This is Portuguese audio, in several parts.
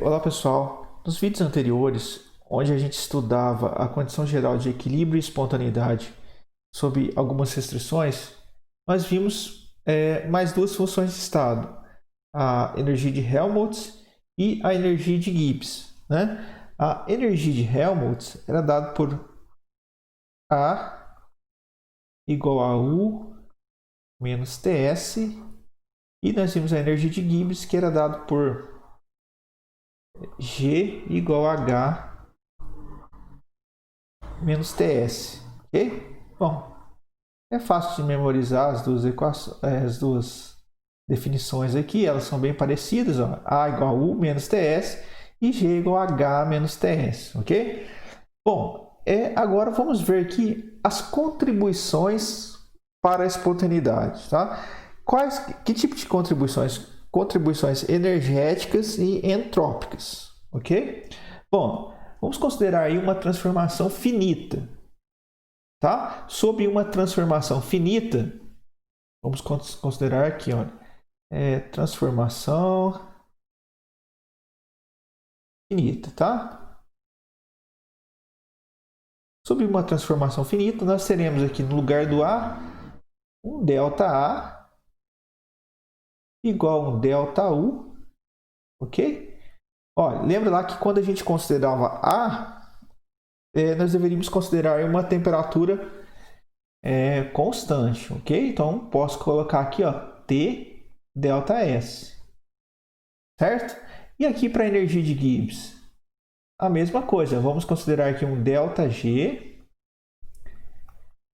Olá pessoal, nos vídeos anteriores, onde a gente estudava a condição geral de equilíbrio e espontaneidade sob algumas restrições, nós vimos mais duas funções de estado, a energia de Helmholtz e a energia de Gibbs. Né? A energia de Helmholtz era dada por A igual a U menos TS, e nós vimos a energia de Gibbs, que era dada por G igual a H menos TS, ok? Bom, é fácil de memorizar as duas definições aqui, elas são bem parecidas, ó. A igual a U menos TS e G igual a H menos TS, ok? Bom, agora vamos ver aqui as contribuições para a espontaneidade, tá? Que tipo de contribuições? Contribuições energéticas e entrópicas, ok? Bom, vamos considerar aí uma transformação finita, tá? Sobre uma transformação finita, vamos considerar aqui, olha, transformação finita, tá? Sobre uma transformação finita, nós teremos aqui no lugar do A, um ΔA igual a um ΔU, ok? Olha, lembra lá que quando a gente considerava A, nós deveríamos considerar uma temperatura constante, ok? Então, posso colocar aqui, ó, T ΔS, certo? E aqui para a energia de Gibbs, a mesma coisa. Vamos considerar aqui um ΔG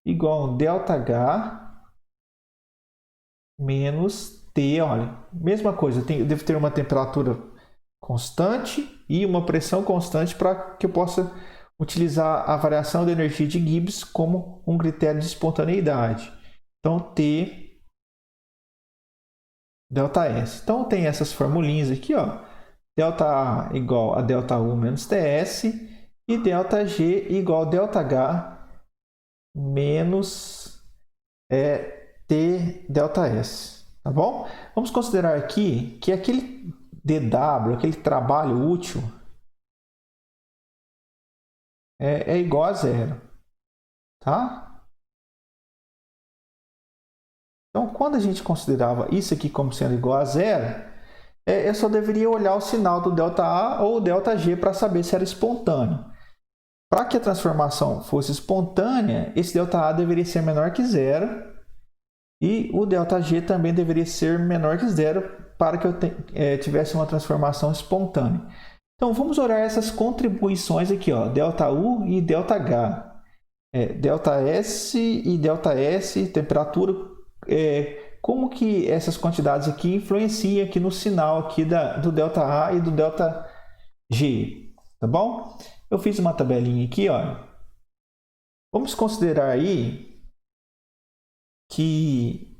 igual a um ΔH menos T, olha, mesma coisa. Eu devo ter uma temperatura constante e uma pressão constante para que eu possa utilizar a variação da energia de Gibbs como um critério de espontaneidade. Então, T ΔS. Então, tem essas formulinhas aqui, ó. ΔA igual a ΔU menos TS e ΔG igual a ΔH menos T ΔS. Tá bom? Vamos considerar aqui que aquele dW, aquele trabalho útil, é igual a zero. Tá? Então, quando a gente considerava isso aqui como sendo igual a zero, eu só deveria olhar o sinal do ΔA ou ΔG para saber se era espontâneo. Para que a transformação fosse espontânea, esse ΔA deveria ser menor que zero e o ΔG também deveria ser menor que zero para que eu tivesse uma transformação espontânea. Então, vamos olhar essas contribuições aqui, ó, ΔU e ΔH. ΔS e ΔS, temperatura, como que essas quantidades aqui influenciam aqui no sinal aqui do ΔA e do ΔG, tá bom? Eu fiz uma tabelinha aqui, ó. Vamos considerar aí que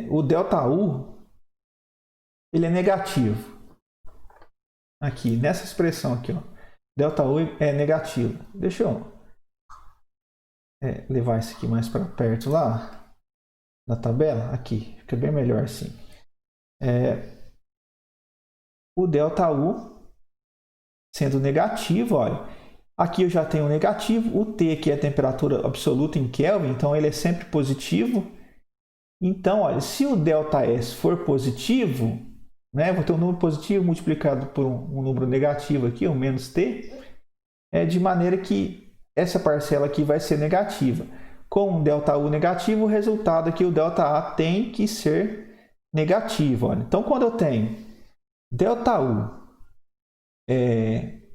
o ΔU ele é negativo. Aqui, nessa expressão aqui, ó. ΔU é negativo. Deixa eu levar isso aqui mais para perto lá na tabela. Aqui, fica bem melhor assim. O ΔU sendo negativo, olha. Aqui eu já tenho o negativo. O T aqui é a temperatura absoluta em Kelvin, então ele é sempre positivo. Então, olha, se o ΔS for positivo, né, vou ter um número positivo multiplicado por um número negativo aqui, um menos T, de maneira que essa parcela aqui vai ser negativa. Com um ΔU negativo, o resultado aqui, o ΔA tem que ser negativo. Olha. Então, quando eu tenho ΔU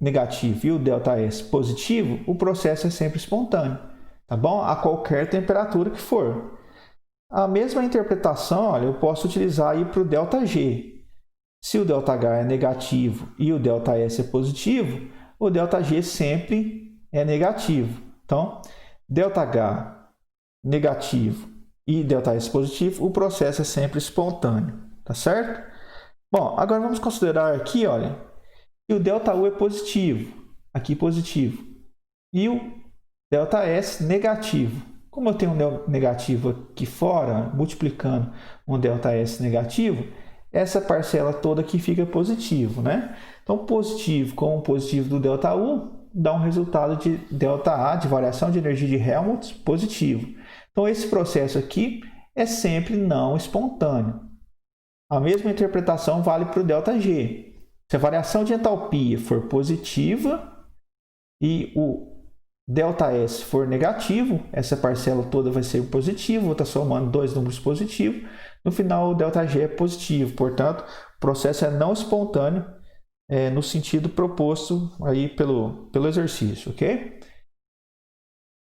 negativo e o ΔS positivo, o processo é sempre espontâneo, tá bom? A qualquer temperatura que for. A mesma interpretação, olha, eu posso utilizar aí para o ΔG. Se o ΔH é negativo e o ΔS é positivo, o ΔG sempre é negativo. Então, ΔH negativo e ΔS positivo, o processo é sempre espontâneo, tá certo? Bom, agora vamos considerar aqui, olha, que o ΔU é positivo, aqui positivo, e o ΔS negativo. Como eu tenho um negativo aqui fora, multiplicando um ΔS negativo, essa parcela toda aqui fica positivo, né? Então, positivo com o positivo do ΔU dá um resultado de ΔA, de variação de energia de Helmholtz, positivo. Então, esse processo aqui é sempre não espontâneo. A mesma interpretação vale para o ΔG. Se a variação de entalpia for positiva e o ΔS for negativo, essa parcela toda vai ser positiva, vou estar somando dois números positivos, no final o ΔG é positivo, portanto, o processo é não espontâneo no sentido proposto aí pelo exercício, ok?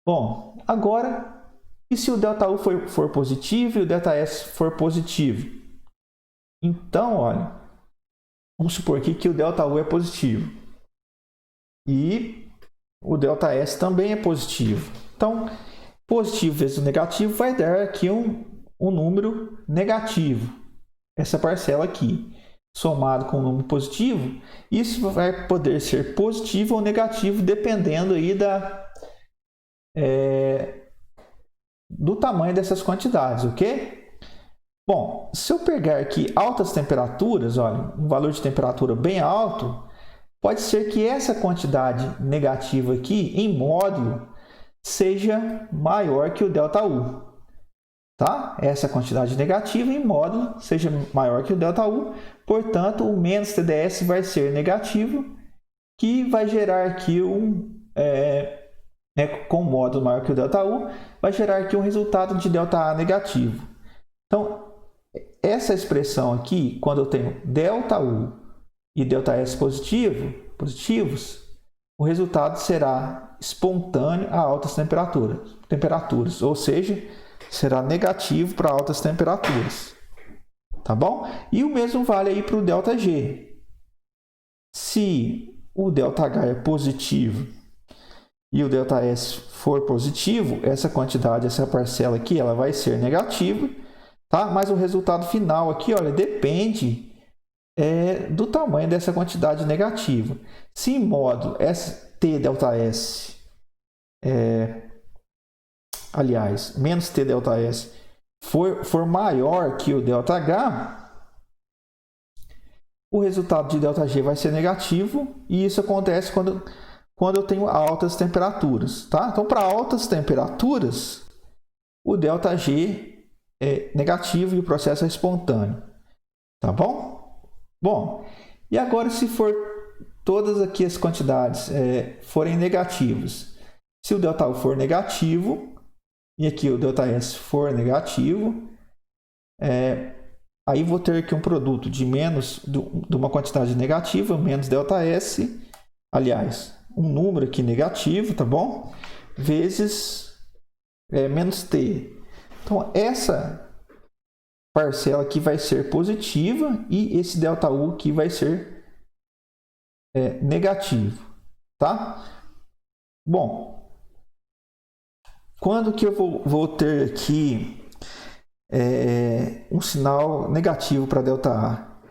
Bom, agora, e se o ΔU for positivo e o ΔS for positivo? Então, olha, vamos supor aqui que o ΔU é positivo e o ΔS também é positivo. Então, positivo vezes o negativo vai dar aqui um número negativo, essa parcela aqui, somado com um número positivo, isso vai poder ser positivo ou negativo, dependendo aí do tamanho dessas quantidades, ok? Bom, se eu pegar aqui altas temperaturas, olha, um valor de temperatura bem alto, pode ser que essa quantidade negativa aqui, em módulo, seja maior que o ΔU. Tá? Essa quantidade negativa em módulo seja maior que o ΔU, portanto, o menos TdS vai ser negativo, que vai gerar aqui com um módulo maior que o ΔU, vai gerar aqui um resultado de ΔA negativo. Então, essa expressão aqui, quando eu tenho ΔU e ΔS positivos, o resultado será espontâneo a altas temperaturas, ou seja, será negativo para altas temperaturas. Tá bom? E o mesmo vale aí para o ΔG. Se o ΔH é positivo e o ΔS for positivo, essa quantidade, essa parcela aqui, ela vai ser negativa, tá? Mas o resultado final aqui, olha, depende do tamanho dessa quantidade negativa. Se em módulo TΔS, menos TΔS for maior que o ΔH, o resultado de ΔG vai ser negativo, e isso acontece quando eu tenho altas temperaturas, tá? Então, para altas temperaturas, o ΔG é negativo e o processo é espontâneo, tá bom? Bom, e agora se for todas aqui as quantidades forem negativas, se o ΔU for negativo e aqui o ΔS for negativo, aí vou ter aqui um produto de de uma quantidade negativa, menos ΔS, aliás, um número aqui negativo, tá bom? Vezes menos T. Então, essa parcela aqui vai ser positiva e esse ΔU aqui vai ser negativo, tá? Bom, quando que eu vou ter aqui um sinal negativo para ΔA?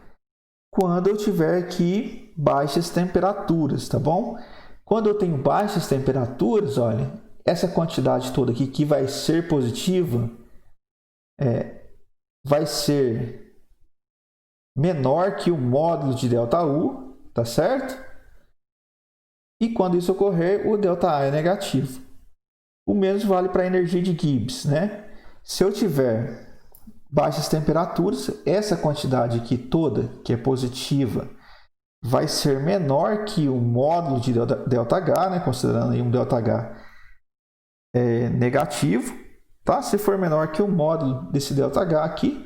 Quando eu tiver aqui baixas temperaturas, tá bom? Quando eu tenho baixas temperaturas, olha, essa quantidade toda aqui que vai ser positiva vai ser menor que o módulo de ΔU, tá certo? E quando isso ocorrer, o ΔA é negativo. O mesmo vale para a energia de Gibbs, né? Se eu tiver baixas temperaturas, essa quantidade aqui toda, que é positiva, vai ser menor que o módulo de ΔH, né? Considerando aí um ΔH negativo, tá? Se for menor que o módulo desse ΔH aqui,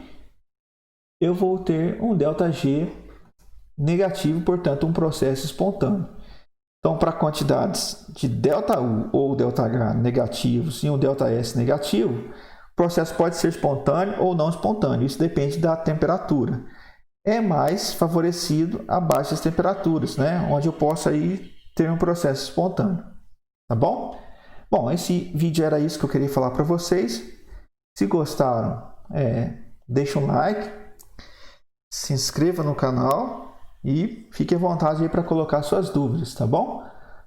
eu vou ter um ΔG negativo, portanto, um processo espontâneo. Então, para quantidades de ΔU ou ΔH negativos e um ΔS negativo, o processo pode ser espontâneo ou não espontâneo. Isso depende da temperatura. É mais favorecido a baixas temperaturas, né? Onde eu posso aí ter um processo espontâneo. Tá bom? Bom, esse vídeo era isso que eu queria falar para vocês. Se gostaram, deixa um like, se inscreva no canal e fique à vontade aí para colocar suas dúvidas, tá bom?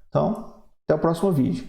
Então, até o próximo vídeo.